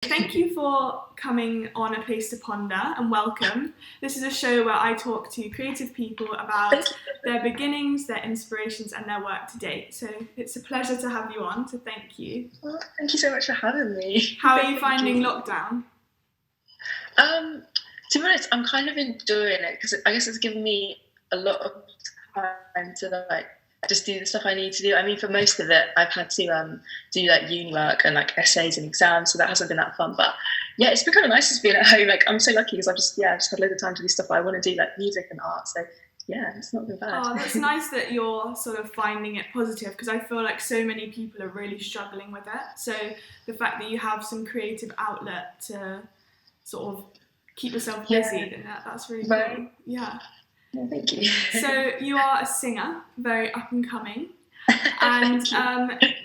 Thank you for coming on A Place to Ponder and welcome. This is a show where I talk to creative people about their beginnings, their inspirations and their work to date. So it's a pleasure to have you on, so thank you. Well, thank you so much for having me. How are you finding lockdown? To be honest, I'm kind of enjoying it because I guess it's given me a lot of time to just do the stuff I need to do. I mean, for most of it, I've had to do uni work and essays and exams, so that hasn't been that fun. But yeah, it's been kind of nice just being at home. I'm so lucky because I've just had loads of time to do stuff I want to do, like music and art. So yeah, it's not been bad. Oh, that's nice that you're sort of finding it positive because I feel like so many people are really struggling with it. So the fact that you have some creative outlet to sort of keep yourself busy, then that's really cool. Yeah. Well, thank you. So you are a singer, very up and coming, and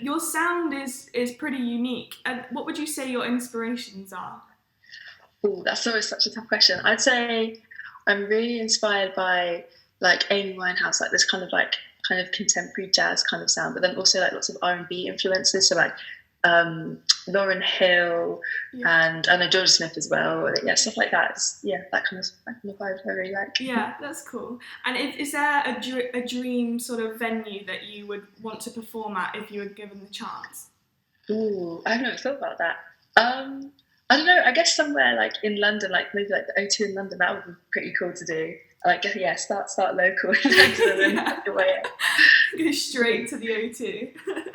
your sound is pretty unique. What would you say your inspirations are? Oh, that's always such a tough question. I'd say I'm really inspired by Amy Winehouse, this kind of contemporary jazz kind of sound, but then also lots of R&B influences. So Lauryn Hill and I know Georgia Smith as well. Yeah, stuff like that. That kind of vibe I really like. Yeah, that's cool. And is there a dream sort of venue that you would want to perform at if you were given the chance? Ooh, I haven't thought about that. I don't know. I guess somewhere in London, maybe the O2 in London. That would be pretty cool to do. Start local and work your way out. Go straight to the O2.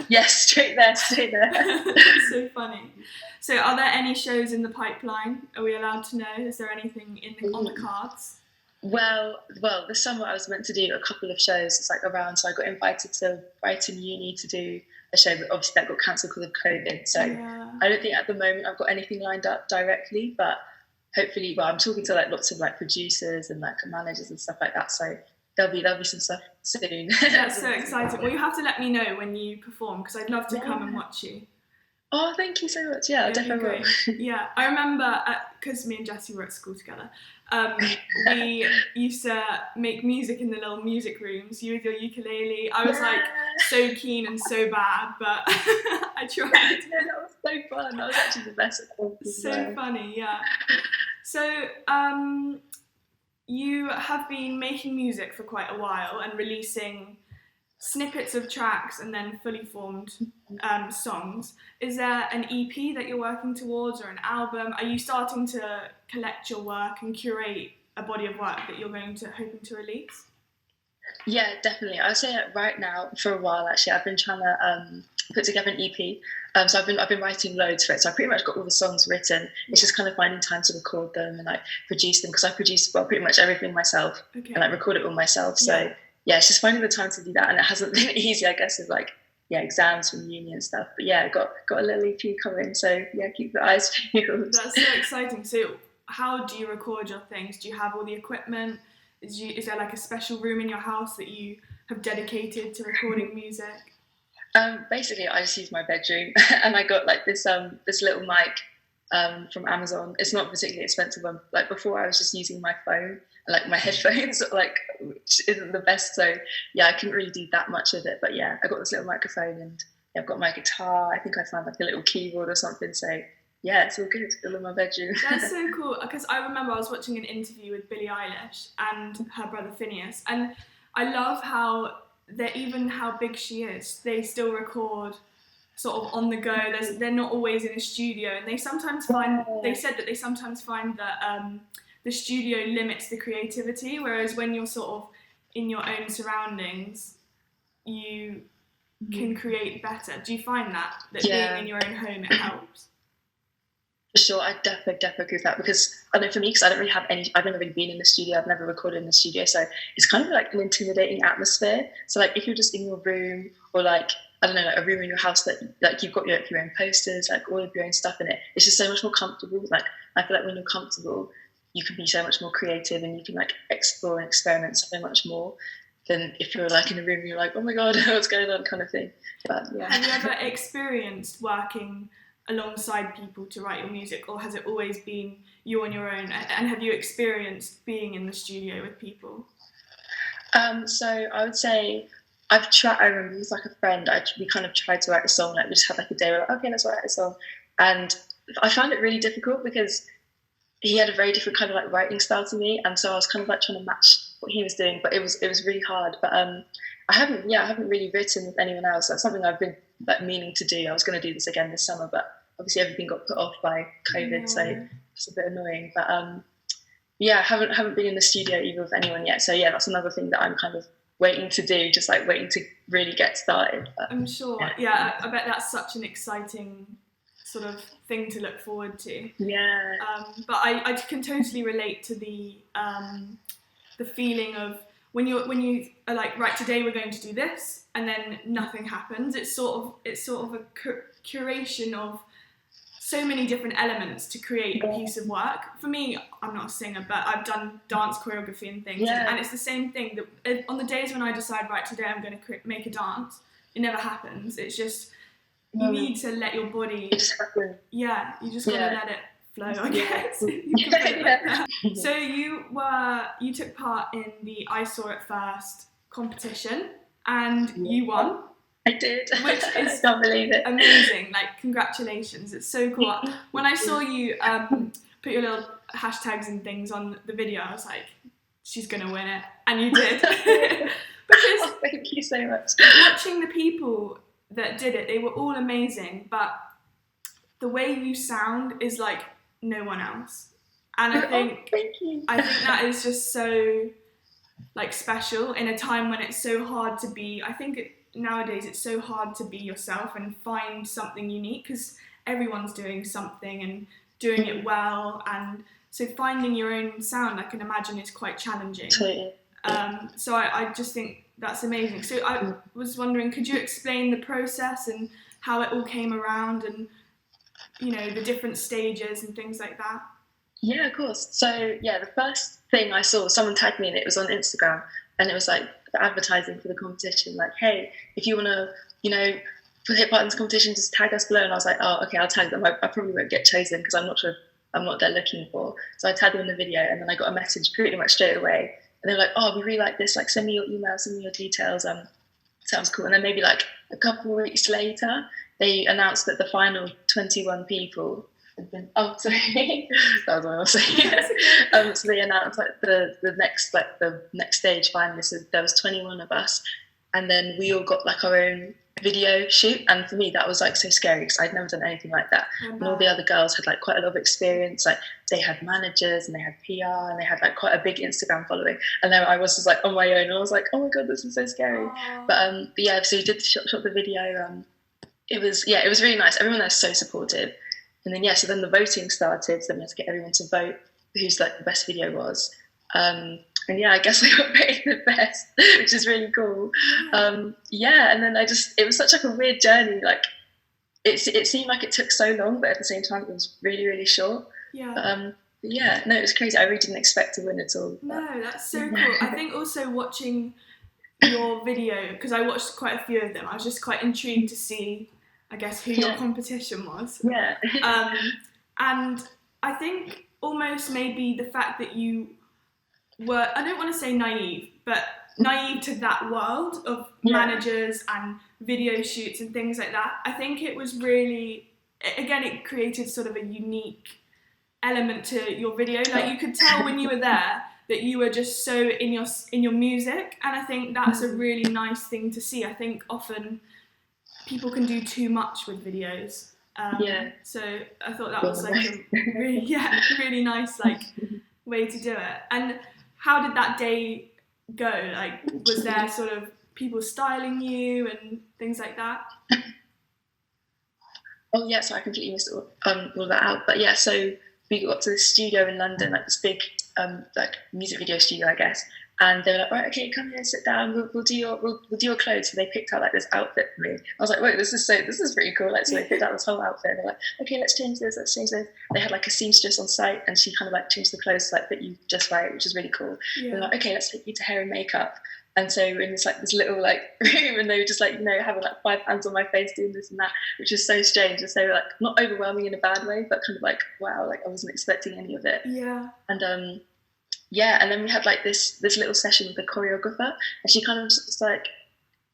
Yes, straight there. That's so funny. So are there any shows in the pipeline? Are we allowed to know? Is there anything on the cards? Well, this summer I was meant to do a couple of shows. It's around, so I got invited to Brighton Uni to do a show, but obviously that got cancelled because of COVID. So I don't think at the moment I've got anything lined up directly, but hopefully, I'm talking to lots of producers and managers and stuff like that. So there'll be some stuff soon. That's so exciting. Well, you have to let me know when you perform because I'd love to come and watch you. Oh, thank you so much. Yeah, I definitely will. Yeah, I remember because me and Jessy were at school together. We used to make music in the little music rooms. You with your ukulele. I was so keen and so bad, but I tried. Yeah, that was so fun. That was actually the best. So funny, yeah. So you have been making music for quite a while and releasing snippets of tracks and then fully formed songs. Is there an EP that you're working towards or an album? Are you starting to collect your work and curate a body of work that you're hoping to release? Yeah, definitely. I would say right now, for a while actually, I've been trying to put together an EP. So I've been writing loads for it. So I pretty much got all the songs written. It's just kind of finding time to record them and produce them because I produce pretty much everything myself and record it all myself. So yeah, it's just finding the time to do that, and it hasn't been easy, I guess, with exams from uni and stuff. But yeah, got a little EP coming. So yeah, keep the eyes peeled. That's so exciting. So how do you record your things? Do you have all the equipment? Is there a special room in your house that you have dedicated to recording music? Basically, I just use my bedroom, and I got this little mic from Amazon. It's not a particularly expensive one. Before, I was just using my phone and my headphones, which isn't the best. So yeah, I couldn't really do that much of it. But yeah, I got this little microphone, and I've got my guitar. I think I found a little keyboard or something. So yeah, it's all good. It's all in my bedroom. That's so cool because I remember I was watching an interview with Billie Eilish and her brother Phineas, and I love how how big she is, they still record sort of on the go. They're not always in a studio, and they said that they sometimes find that the studio limits the creativity, whereas when you're sort of in your own surroundings, you can create better. Do you find that being in your own home, it helps? For sure, I definitely agree with that because I know for me, because I don't really have I've never really been in the studio, I've never recorded in the studio, so it's kind of an intimidating atmosphere. So if you're just in your room or I don't know, a room in your house that you've got your own posters, all of your own stuff in it, it's just so much more comfortable. I feel when you're comfortable, you can be so much more creative and you can explore and experiment so much more than if you're in a room, you're oh my god, what's going on kind of thing. But yeah. Have you ever experienced working alongside people to write your music, or has it always been you on your own? And have you experienced being in the studio with people? So I would say I've tried. I remember with a friend, we kind of tried to write a song. We just had a day. We're okay, let's write a song. And I found it really difficult because he had a very different kind of like writing style to me, and so I was kind of like trying to match what he was doing, but it was really hard. But I haven't really written with anyone else. That's something I've been like meaning to do. I was going to do this again this summer, but obviously everything got put off by COVID, so it's a bit annoying. But I haven't been in the studio either with anyone yet. So that's another thing that I'm kind of waiting to do, just like waiting to really get started. But, I'm sure. Yeah, I bet that's such an exciting sort of thing to look forward to. Yeah. But I can totally relate to the feeling of when you are like, right, today we're going to do this, and then nothing happens. It's sort of a curation of so many different elements to create a piece of work. For me, I'm not a singer, but I've done dance choreography and things, and it's the same thing. That on the days when I decide, right, today I'm going to make a dance, it never happens. It's just you need to let your body. Yeah, you just gotta let it flow, I guess. You can put it like that. So you took part in the I Saw It First competition, and you won. I did. Which is I can't believe it. Amazing. Like, congratulations. It's so cool. When I saw you put your little hashtags and things on the video, I was like, she's going to win it. And you did. Because thank you so much. Watching the people that did it, they were all amazing, but the way you sound is like no one else. And I think that is just so like special in a time when it's so hard to be. I think nowadays it's so hard to be yourself and find something unique, because everyone's doing something and doing it well, and so finding your own sound, I can imagine, is quite challenging. So I just think that's amazing. So I was wondering, could you explain the process and how it all came around, and the different stages and things like that? Yeah, of course. So the first thing I saw, someone tagged me, and it was on Instagram, and it was like the advertising for the competition, like, hey, if you want to, take part in this competition, just tag us below. And I was like, oh, okay, I'll tag them. I probably won't get chosen because I'm not sure I'm what they're looking for. So I tagged them in the video, and then I got a message pretty much straight away. And they're like, oh, we really like this. Like, send me your email, send me your details. Sounds cool. And then maybe like a couple of weeks later, they announced that the final 21 people had been. Oh, sorry, that was what I was saying. So they announced like the next stage finalists. So there was 21 of us, and then we all got like our own video shoot. And for me, that was like so scary because I'd never done anything like that. And all the other girls had like quite a lot of experience. Like they had managers and they had PR and they had like quite a big Instagram following. And then I was just like on my own, and I was like, oh my god, this is so scary. But so we did shot the video. It was really nice. Everyone there was so supportive. And then so then the voting started. So we had to get everyone to vote whose like the best video was. And I guess I got voted the best, which is really cool. And then it was such like a weird journey. Like it seemed like it took so long, but at the same time it was really, really short. It was crazy. I really didn't expect to win at all. No, that's so cool. I think also watching your video, because I watched quite a few of them, I was just quite intrigued to see, I guess, who your competition was. And I think almost maybe the fact that you were, I don't want to say naive, but naive to that world of managers and video shoots and things like that. I think it was really, again, it created sort of a unique element to your video. Like you could tell when you were there that you were just so in your music, and I think that's a really nice thing to see. I think often people can do too much with videos. So I thought that was like a really nice like way to do it. And how did that day go? Like, was there sort of people styling you and things like that? Oh yeah, so I completely missed all that out. But so we got to the studio in London, like this big like music video studio, I guess. And they were like, right, okay, come here, sit down. We'll do your clothes. So they picked out like this outfit for me. I was like, wait, this is pretty cool. Like, so they picked out this whole outfit. And they're like, okay, let's change this. They had like a seamstress on site, and she kind of like changed the clothes to like fit you just right, which is really cool. They're like, okay, let's take you to hair and makeup. And so we're in this little like room, and they were just like, having like 5 hands on my face doing this and that, which is so strange. And so like not overwhelming in a bad way, but kind of like, wow, like I wasn't expecting any of it. And then we had like this little session with the choreographer, and she kind of just like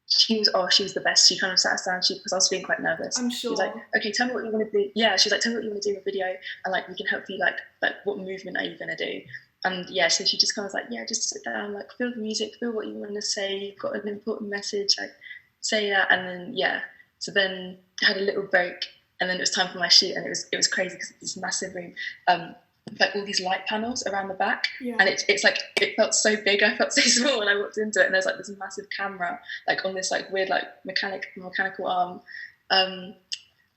she was the best. She kind of sat us down, because I was feeling quite nervous. I'm She was like, sure. okay, tell me what you want to do. Yeah, she was like, tell me what you want to do in a video, and like we can help you, like what movement are you going to do? And yeah, so she just kind of was like, yeah, just sit down, like feel the music, feel what you want to say. You've got an important message, like say that. And then yeah, so then I had a little break, and then it was time for my shoot, and it was crazy because it's this massive room, like all these light panels around the back, and it's like it felt so big. I felt so small when I walked into it, and there's like this massive camera, like on this like weird like mechanical arm.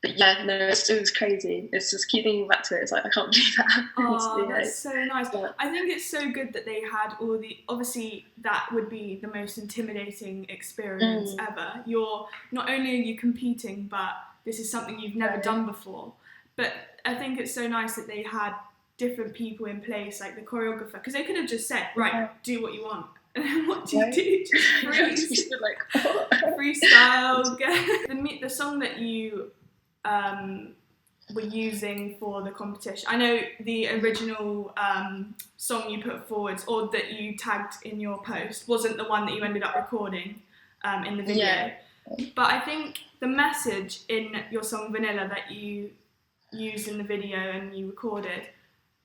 But yeah, no, it was crazy. It's just keep thinking back to it. It's like I can't believe that happened. Oh, that's so nice. I think it's so good that they had all the. Obviously, that would be the most intimidating experience ever. You're not only are you competing, but this is something you've never done before. But I think it's so nice that they had different people in place, like the choreographer, because they could have just said, right, do what you want. And then what do you do? Just freeze. Like, Freestyle. The song that you were using for the competition, I know the original song you put forward, or that you tagged in your post, wasn't the one that you ended up recording in the video. Yeah. But I think the message in your song Vanilla that you used in the video and you recorded,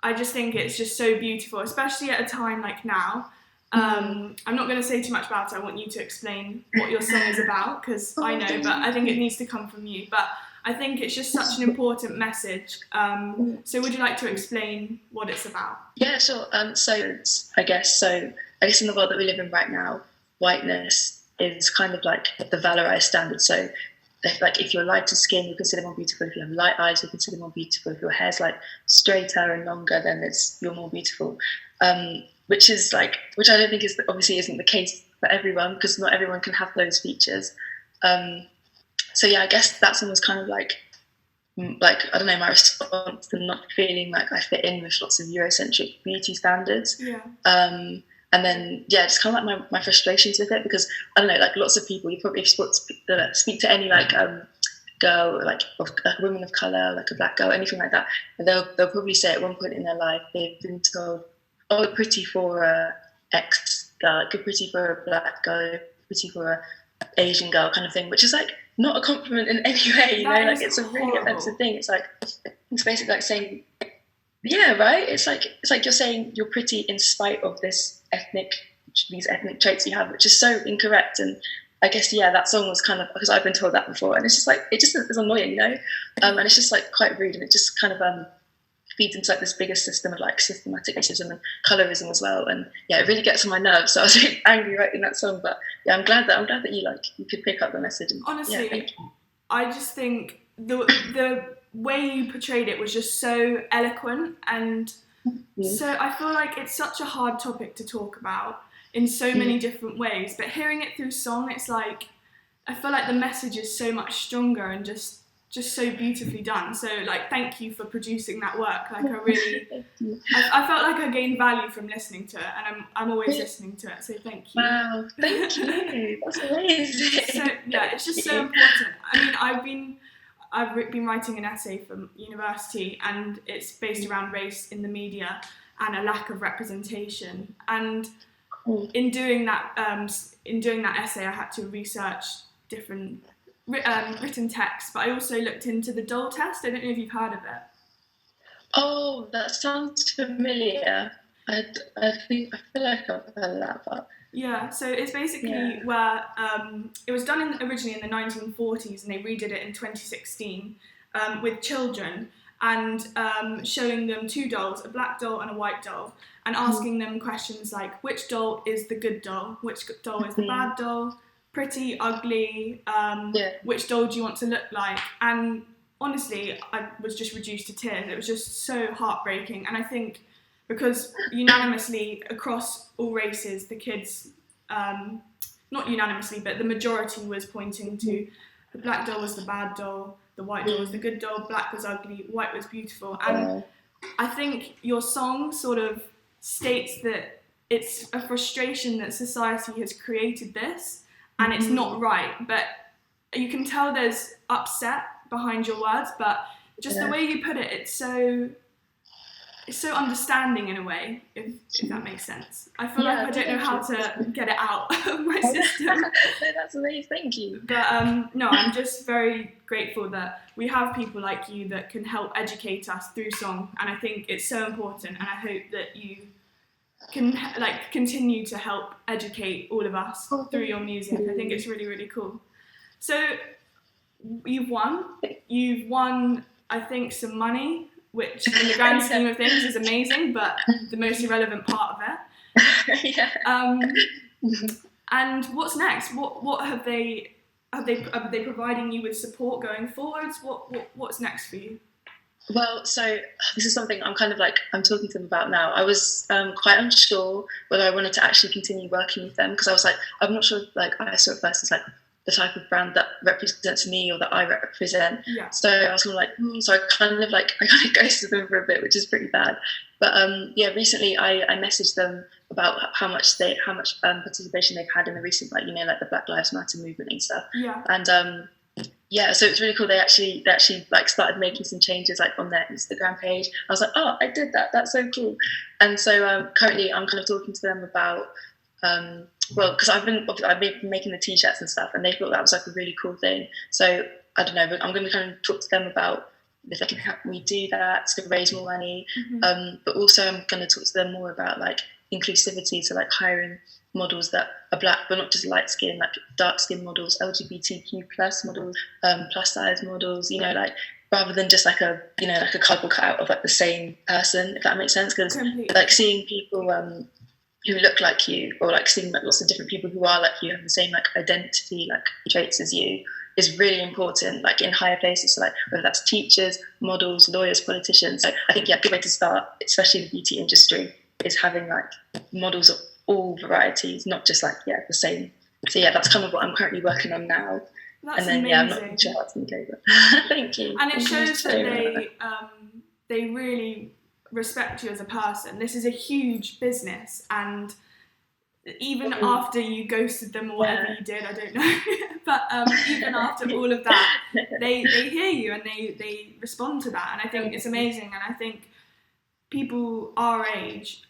I just think it's just so beautiful, especially at a time like now. I'm not going to say too much about it. I want you to explain what your song is about, because I know, but I think it needs to come from you. But I think it's just such an important message. So would you like to explain what it's about? Yeah, sure. I guess in the world that we live in right now, whiteness is kind of like the valorized standard. So if you're lighter skin, you're considered more beautiful. If you have light eyes, you're considered more beautiful. If your hair's like straighter and longer, then you're more beautiful. Which I don't think obviously isn't the case for everyone, because not everyone can have those features. So yeah, I guess that song was kind of like I don't know, my response to not feeling like I fit in with lots of Eurocentric beauty standards. Yeah. And then yeah, just kind of like my frustrations with it, because I don't know, like lots of people, you probably speak to any like girl, like a woman of color, like a black girl, anything like that, and they'll probably say at one point in their life they've been told, oh, pretty for a X girl, like pretty for a black girl, pretty for a Asian girl, kind of thing, which is like not a compliment in any way, you know, like it's a really offensive thing. It's basically like saying, yeah, right, it's like you're saying you're pretty in spite of these ethnic traits you have, which is so incorrect. And I guess yeah, that song was kind of, because I've been told that before, and it's just like it's annoying, you know, and it's just like quite rude, and it just kind of feeds into like this bigger system of like systematic racism and colorism as well. And yeah, it really gets on my nerves. So I was really angry writing that song, but yeah, I'm glad that you could pick up the message. And, honestly, yeah, I just think the way you portrayed it was just so eloquent, and so I feel like it's such a hard topic to talk about in so many different ways, but hearing it through song, it's like I feel like the message is so much stronger and just so beautifully done. So like, thank you for producing that work. Like I felt like I gained value from listening to it, and I'm always listening to it, so thank you. Wow, thank you. That's amazing. So yeah, it's just so important. I mean, I've been writing an essay for university, and it's based around race in the media and a lack of representation. And in doing that essay, I had to research different written text, but I also looked into the Dole test. I don't know if you've heard of it. Oh, that sounds familiar. I feel like I've heard of that, but yeah. So it's basically where it was done originally in the 1940s, and they redid it in 2016 with children, and showing them two dolls, a black doll and a white doll, and asking them questions like, which doll is the good doll, which doll is the bad doll, pretty, ugly, which doll do you want to look like? And honestly, I was just reduced to tears. It was just so heartbreaking. And I think because unanimously across all races, the kids, not unanimously, but the majority was pointing to the black doll was the bad doll, the white doll was the good doll, black was ugly, white was beautiful. And I think your song sort of states that it's a frustration that society has created this, and it's not right, but you can tell there's upset behind your words, but just the way you put it, it's so it's so understanding in a way, if that makes sense. I feel like I don't know how to get it out of my system. No, that's amazing, thank you. But no, I'm just very grateful that we have people like you that can help educate us through song, and I think it's so important, and I hope that you can continue to help educate all of us through your music. I think it's really, really cool. So you've won, I think, some money, which in the grand scheme of things is amazing, but the most irrelevant part of it. Yeah. And what's next? What are they providing you with support going forwards? What's next for you? Well, so this is something I'm talking to them about now. I was quite unsure whether I wanted to actually continue working with them, because I was like, I'm not sure if I saw it first as like the type of brand that represents me or that I represent. Yeah. So I was kind of like, so I kind of ghosted them for a bit, which is pretty bad. But recently I messaged them about how much participation they've had in the recent the Black Lives Matter movement and stuff. Yeah. And so it's really cool. They actually started making some changes on their Instagram page. I was like, oh, I did that. That's so cool. And so currently I'm kind of talking to them about because I've been making the t-shirts and stuff, and they thought that was a really cool thing. So I don't know, but I'm going to kind of talk to them about if they can help me do that to raise more money. Mm-hmm. But also I'm going to talk to them more about inclusivity, so hiring models that are black but not just light skin, dark skin models, LGBTQ plus models, plus size models, rather than just a cardboard cutout of the same person, if that makes sense. Because seeing people who look like you, or seeing lots of different people who are like you, have the same identity traits as you, is really important in higher places. So whether that's teachers, models, lawyers, politicians. So I think a good way to start, especially in the beauty industry, is having models of all varieties, not just the same. So that's kind of what I'm currently working on now. That's and then amazing. I'm not really sure how it's going to go, but thank you. And it shows that they really respect you as a person. This is a huge business, and even after you ghosted them or whatever you did, I don't know, but even after all of that, they hear you and they respond to that, and I think it's amazing. And I think people our age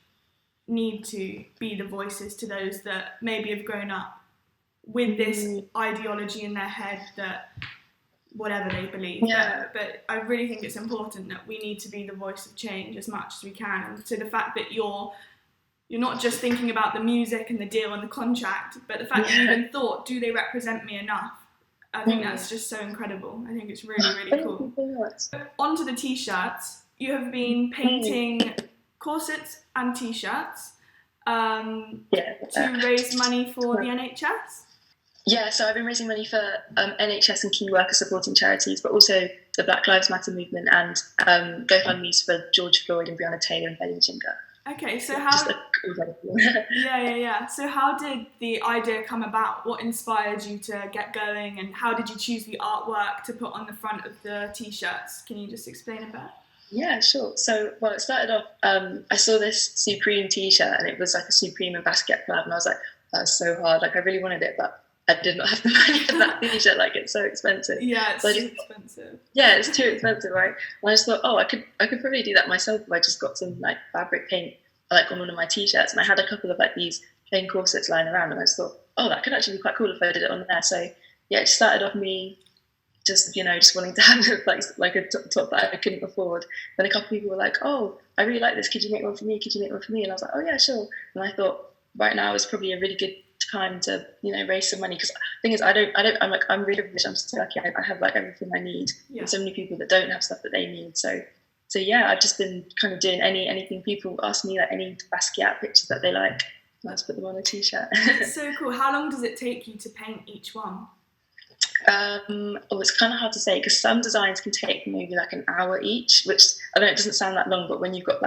need to be the voices to those that maybe have grown up with this ideology in their head that whatever they believe. But I really think it's important that we need to be the voice of change as much as we can. And so the fact that you're not just thinking about the music and the deal and the contract, but the fact that you even thought, do they represent me enough? I think that's just so incredible. I think it's really, really cool. On to the t-shirts. You have been painting corsets and t-shirts to raise money for the NHS. Yeah, so I've been raising money for NHS and key worker supporting charities, but also the Black Lives Matter movement and GoFundMe's for George Floyd and Breonna Taylor and Betty Majinga. Okay, so how? So how did the idea come about? What inspired you to get going, and how did you choose the artwork to put on the front of the t-shirts? Can you just explain a bit? Yeah, sure. So, it started off, I saw this Supreme t-shirt, and it was a Supreme and basket collab, and I was like, that's so hard. I really wanted it, but I did not have the money for that t-shirt. It's so expensive. Yeah, it's too expensive. Yeah, it's too expensive, right? And I just thought, I could probably do that myself if I just got some fabric paint on one of my t-shirts. And I had a couple of these plain corsets lying around, and I just thought, that could actually be quite cool if I did it on there. So yeah, it started off me just wanting to have a top that I couldn't afford. Then a couple of people were like, oh, I really like this. Could you make one for me? And I was like, oh yeah, sure. And I thought right now is probably a really good time to raise some money, because the thing is I'm really rich. I'm so lucky. I have everything I need. Yeah. And so many people that don't have stuff that they need. So yeah, I've just been kind of doing anything people ask me, any Basquiat pictures that they like, and I just put them on a t-shirt. It's so cool. How long does it take you to paint each one? It's kind of hard to say, because some designs can take maybe an hour each, which I know it doesn't sound that long, but when you've got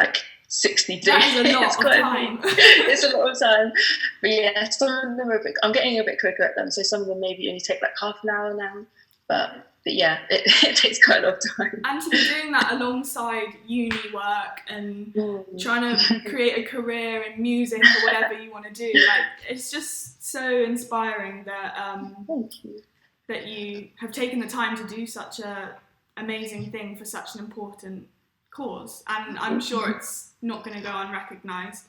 60 days, that is a lot of time. It's a lot of time. But yeah, some of them are I'm getting a bit quicker at them, so some of them maybe only take half an hour now. But yeah, it takes quite a lot of time. And to be doing that alongside uni work and trying to create a career in music or whatever you want to do, it's just so inspiring that Thank you. That you have taken the time to do such a amazing thing for such an important cause, and I'm sure it's not going to go unrecognised.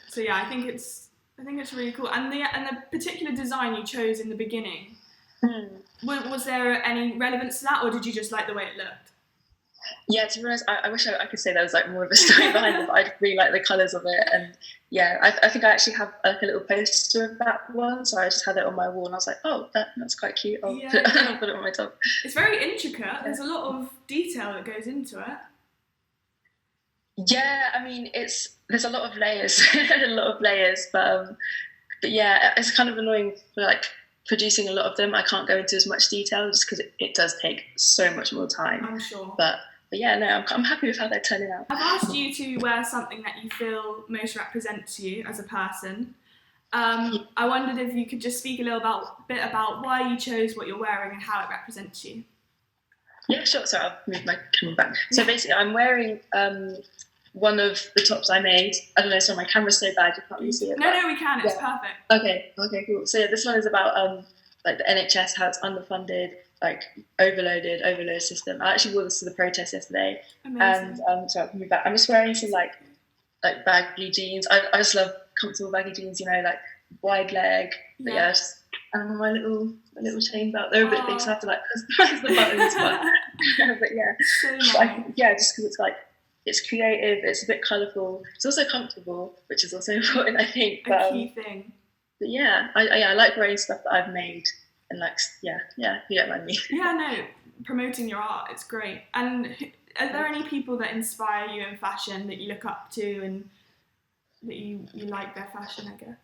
So yeah, I think it's really cool. And the particular design you chose in the beginning, was there any relevance to that, or did you just like the way it looked? Yeah, to be honest, I wish I could say there was like more of a story behind it, but I really like the colours of it. And yeah, I think I actually have like a little poster of that one, so I just had it on my wall and I was like, oh, that's quite cute. I'll put it on my top. It's very intricate. There's a lot of detail that goes into it. Yeah, I mean, there's a lot of layers, but yeah, it's kind of annoying for like producing a lot of them. I can't go into as much detail just because it does take so much more time. I'm sure. But yeah, no, I'm happy with how they're turning out. I've asked you to wear something that you feel most represents you as a person. I wondered if you could just speak a bit about why you chose what you're wearing and how it represents you. Yeah, sure. So I'll move my camera back. So basically, I'm wearing one of the tops I made. I don't know, so my camera's so bad you can't really see it. No, we can. It's perfect. Okay, cool. So yeah, this one is about like the NHS, how it's underfunded, like overloaded system. I actually wore this to the protest yesterday. Amazing. And so I'll move back. I'm just wearing some like baggy jeans. I just love comfortable baggy jeans, you know, like wide leg. But yeah, just my little chain belt. They're a bit big, so I have to like customize the buttons. But yeah, so nice. Just because it's like it's creative, it's a bit colourful. It's also comfortable, which is also important, I think. A key thing. But yeah, I like wearing stuff that I've made, and like you don't mind me. Yeah, no, promoting your art, it's great. And are there any people that inspire you in fashion that you look up to and that you like their fashion, I guess?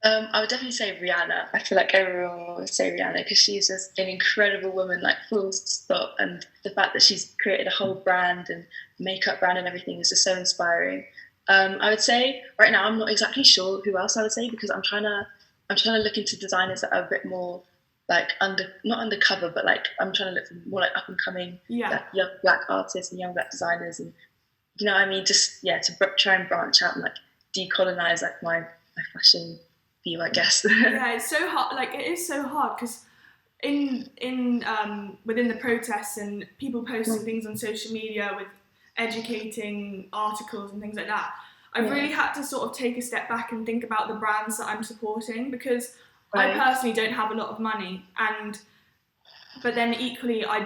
I would definitely say Rihanna. I feel like everyone would say Rihanna because she's just an incredible woman, like full stop. And the fact that she's created a whole brand and makeup brand and everything is just so inspiring. I would say right now I'm not exactly sure who else I would say because I'm trying to look into designers that are a bit more like not undercover, but like I'm trying to look for more like up and coming like, young black artists and young black designers, and you know what I mean, just to try and branch out and like decolonize like my fashion view, I guess. Yeah, it's so hard. Like it is so hard because in within the protests and people posting things on social media with educating articles and things like that, I've really had to sort of take a step back and think about the brands that I'm supporting because I personally don't have a lot of money, but then equally I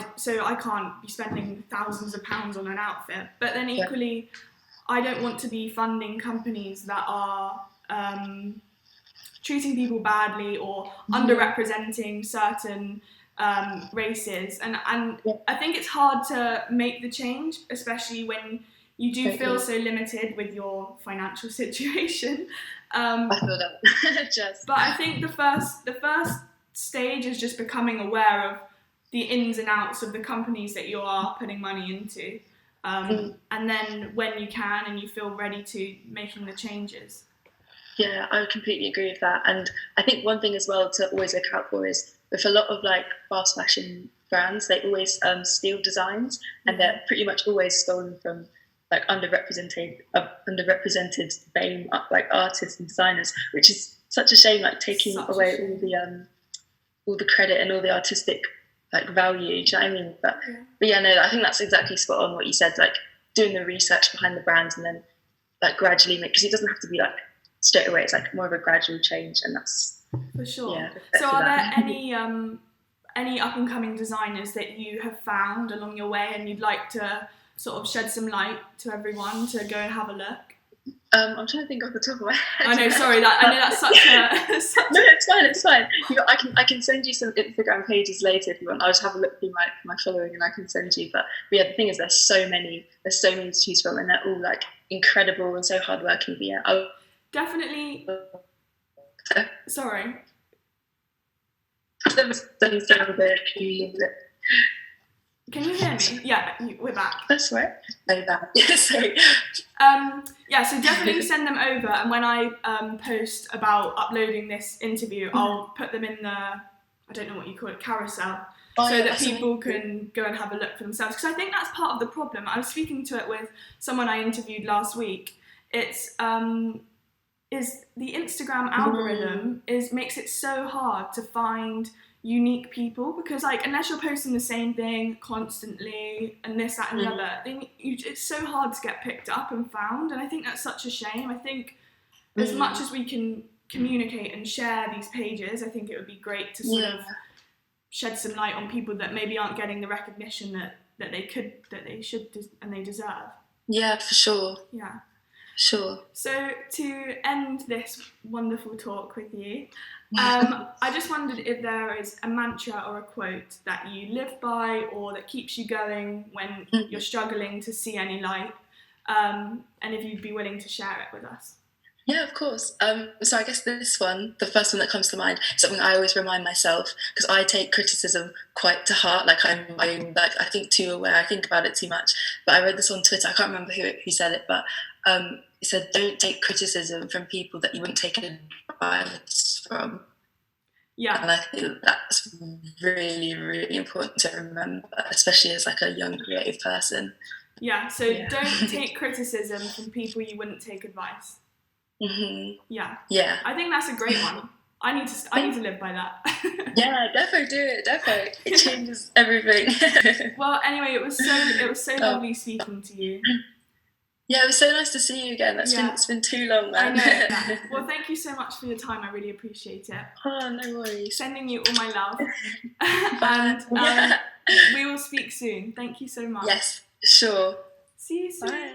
can't be spending thousands of pounds on an outfit, but then equally I don't want to be funding companies that are treating people badly or underrepresenting certain races, and I think it's hard to make the change, especially when you do feel so limited with your financial situation. I feel that. But I think the first stage is just becoming aware of the ins and outs of the companies that you are putting money into, and then when you can and you feel ready to making the changes. Yeah, I completely agree with that. And I think one thing as well to always look out for is with a lot of like fast fashion brands, they always steal designs, and they're pretty much always stolen from like underrepresented BAME like artists and designers, which is such a shame, like taking away all the credit and all the artistic like value. Do you know what I mean? But yeah, no, I think that's exactly spot on what you said. Like doing the research behind the brands and then like gradually make, because it doesn't have to be like straight away. It's like more of a gradual change, and that's for sure. Yeah, so are there any up and coming designers that you have found along your way and you'd like to sort of shed some light to everyone to go and have a look? I'm trying to think off the top of my head. I know, sorry, I know that's such a... No, it's fine. You know, I can send you some Instagram pages later if you want. I'll just have a look through my following and I can send you. But yeah, the thing is, there's so many to choose from, and they're all like incredible and so hardworking. But yeah, I'll definitely. Sorry. Can you hear me? Yeah, we're back. That's right. Very bad. Sorry. Yeah, so definitely send them over, and when I post about uploading this interview, I'll put them in the, I don't know what you call it, carousel, so that people can go and have a look for themselves. Because I think that's part of the problem. I was speaking to it with someone I interviewed last week. It's is the Instagram algorithm makes it so hard to find unique people, because like unless you're posting the same thing constantly and this, that and the other, then it's so hard to get picked up and found, and I think that's such a shame. I think as much as we can communicate and share these pages, I think it would be great to sort of shed some light on people that maybe aren't getting the recognition that they should and they deserve. Yeah, for sure. Yeah. Sure. So to end this wonderful talk with you, I just wondered if there is a mantra or a quote that you live by or that keeps you going when you're struggling to see any light, and if you'd be willing to share it with us. Yeah, of course. So I guess this one, the first one that comes to mind, is something I always remind myself, because I take criticism quite to heart. Like I'm like, I think too aware. I think about it too much. But I read this on Twitter. I can't remember who said it, but it said, "Don't take criticism from people that you wouldn't take advice from." Yeah. And I think that's really, really important to remember, especially as like a young creative person. Yeah. So don't take criticism from people you wouldn't take advice. Yeah. I think that's a great one. I need to live by that. Yeah, definitely do it. Definitely, it changes everything. Well, anyway, it was so lovely speaking to you. Yeah, it was so nice to see you again. It's been too long, man. I know. Yeah. Well, thank you so much for your time. I really appreciate it. Oh, no worries. Sending you all my love. And we will speak soon. Thank you so much. Yes, sure. See you soon. Bye.